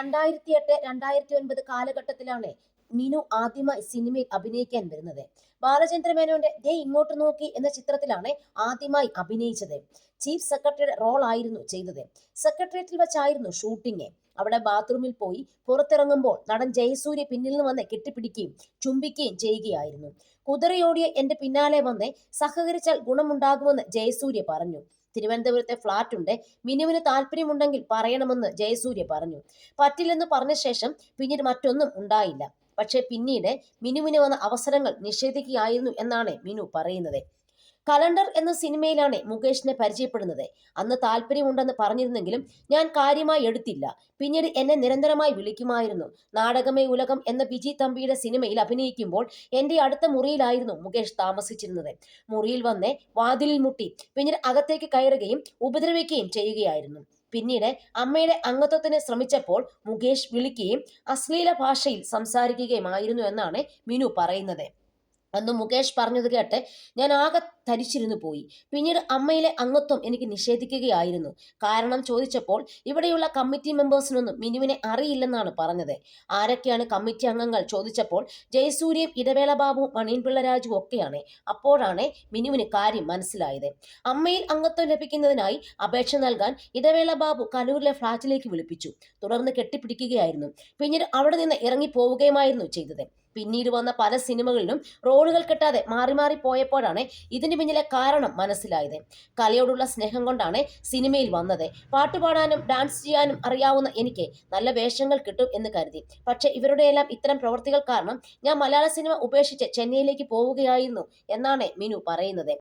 2008 2009 കാലഘട്ടത്തിലാണ് മിനു ആദ്യമായി സിനിമയിൽ അഭിനയിക്കാൻ വരുന്നത്. ബാലചന്ദ്ര മേനോന്റെ ദേ ഇങ്ങോട്ട് നോക്കി എന്ന ചിത്രത്തിലാണ് ആദ്യമായി അഭിനയിച്ചത്. ചീഫ് സെക്രട്ടറിയുടെ റോൾ ആയിരുന്നു ചെയ്തത്. സെക്രട്ടേറിയറ്റിൽ വെച്ചായിരുന്നു ഷൂട്ടിംഗ്. അവിടെ ബാത്റൂമിൽ പോയി പുറത്തിറങ്ങുമ്പോൾ നടൻ ജയസൂര്യ പിന്നിൽ നിന്ന് വന്ന് കെട്ടിപ്പിടിക്കുകയും ചുംബിക്കുകയും ചെയ്യുകയായിരുന്നു. കുതിരയോടിയ എന്റെ പിന്നാലെ വന്ന് സഹകരിച്ചാൽ ഗുണമുണ്ടാകുമെന്ന് ജയസൂര്യ പറഞ്ഞു. തിരുവനന്തപുരത്തെ ഫ്ളാറ്റ് ഉണ്ട്, മിനുവിന് താല്പര്യമുണ്ടെങ്കിൽ പറയണമെന്ന് ജയസൂര്യ പറഞ്ഞു. പറ്റില്ലെന്ന് പറഞ്ഞ ശേഷം പിന്നീട് മറ്റൊന്നും ഉണ്ടായില്ല. പക്ഷെ പിന്നീട് മിനുവിന് വന്ന അവസരങ്ങൾ നിഷേധിക്കുകയായിരുന്നു എന്നാണ് മിനു പറയുന്നത്. കലണ്ടർ എന്ന സിനിമയിലാണ് മുകേഷിനെ പരിചയപ്പെടുന്നത്. അന്ന് താല്പര്യമുണ്ടെന്ന് പറഞ്ഞിരുന്നെങ്കിലും ഞാൻ കാര്യമായി എടുത്തില്ല. പിന്നീട് എന്നെ നിരന്തരമായി വിളിക്കുമായിരുന്നു. നാടകമേ ഉലകം എന്ന വിജി തമ്പിയുടെ സിനിമയിൽ അഭിനയിക്കുമ്പോൾ എന്റെ അടുത്ത മുറിയിലായിരുന്നു മുകേഷ് താമസിച്ചിരുന്നത്. മുറിയിൽ വന്ന് വാതിലിൽ മുട്ടി പിന്നീട് അകത്തേക്ക് കയറുകയും ഉപദ്രവിക്കുകയും ചെയ്യുകയായിരുന്നു. പിന്നീട് അമ്മയുടെ അംഗത്വത്തിന് ശ്രമിച്ചപ്പോൾ മുകേഷ് വിളിക്കുകയും അശ്ലീല ഭാഷയിൽ സംസാരിക്കുകയുമായിരുന്നു എന്നാണ് മിനു പറയുന്നത്. അന്ന് മുകേഷ് പറഞ്ഞത് കേട്ട് ഞാൻ ആകെ തരിച്ചിരുന്നു പോയി. പിന്നീട് അമ്മയിലെ അംഗത്വം എനിക്ക് നിഷേധിക്കുകയായിരുന്നു. കാരണം ചോദിച്ചപ്പോൾ ഇവിടെയുള്ള കമ്മിറ്റി മെമ്പേഴ്സിനൊന്നും മിനുവിനെ അറിയില്ലെന്നാണ് പറഞ്ഞത്. ആരൊക്കെയാണ് കമ്മിറ്റി അംഗങ്ങൾ ചോദിച്ചപ്പോൾ ജയസൂര്യയും ഇടവേള ബാബുവും മണിയൻപിള്ള രാജുവും ഒക്കെയാണ്. അപ്പോഴാണ് മിനുവിന് കാര്യം മനസ്സിലായത്. അമ്മയിൽ അംഗത്വം ലഭിക്കുന്നതിനായി അപേക്ഷ നൽകാൻ ഇടവേള ബാബു കലൂരിലെ ഫ്ളാറ്റിലേക്ക് വിളിപ്പിച്ചു. തുടർന്ന് കെട്ടിപ്പിടിക്കുകയായിരുന്നു. പിന്നീട് അവിടെ നിന്ന് ഇറങ്ങി പോവുകയുമായിരുന്നു ചെയ്തത്. പിന്നീട് വന്ന പല സിനിമകളിലും റോളുകൾ കിട്ടാതെ മാറി മാറി പോയപ്പോഴാണ് ഇതിന് പിന്നിലെ കാരണം മനസ്സിലായത്. കലയോടുള്ള സ്നേഹം കൊണ്ടാണ് സിനിമയിൽ വന്നത്. പാട്ടുപാടാനും ഡാൻസ് ചെയ്യാനും അറിയാവുന്ന എനിക്ക് നല്ല വേഷങ്ങൾ കിട്ടും എന്ന് കരുതി. പക്ഷെ ഇവരുടെയെല്ലാം ഇത്തരം പ്രവൃത്തികൾ കാരണം ഞാൻ മലയാള സിനിമ ഉപേക്ഷിച്ച് ചെന്നൈയിലേക്ക് പോവുകയായിരുന്നു എന്നാണ് മിനു പറയുന്നത്.